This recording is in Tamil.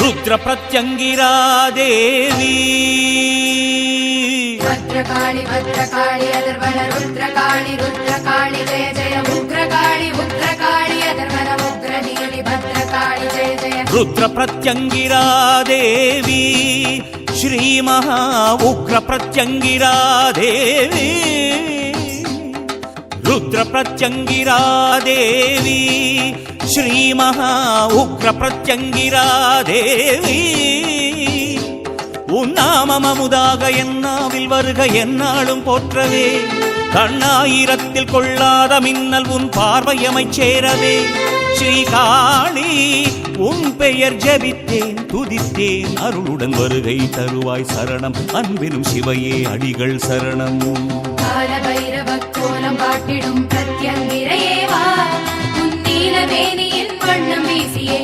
ருத்ர பிரத்யங்கிரா தேவி भद्रकाळि भद्रकाळि अधर्वण रुद्रकाळि रुद्रकाळि जय जय उग्रकाळि उग्रकाळि अधर्वण उग्रनीलि भद्रकाळि जय जय ருத்ர பிரத்யங்கிரா தேவி ஸ்ரீ மகா உக்ர பிரத்யங்கிரா தேவி ருத்ர பிரத்யங்கிரா தேவி ஸ்ரீ மகா உக்ர பிரத்யங்கிரா தேவி உன் நாமம் அமுதாக என்னாவில் வருக என்னாலும் போற்றவே கண்ணாயிரத்தில் கொள்ளாத மின்னல் உன் பார்வையமைச் சேரவே ஸ்ரீகாளி உன் பெயர் ஜபித்தேன் துதித்தேன் அருளுடன் வருகை தருவாய் சரணம் அன்பினும் சிவையே அடிகள் சரணம் கால பைரவ கோலம் காட்டிடும் பிரத்யங்கிரையே வா உன் நீலவேணியின் வண்ணம் வீசியே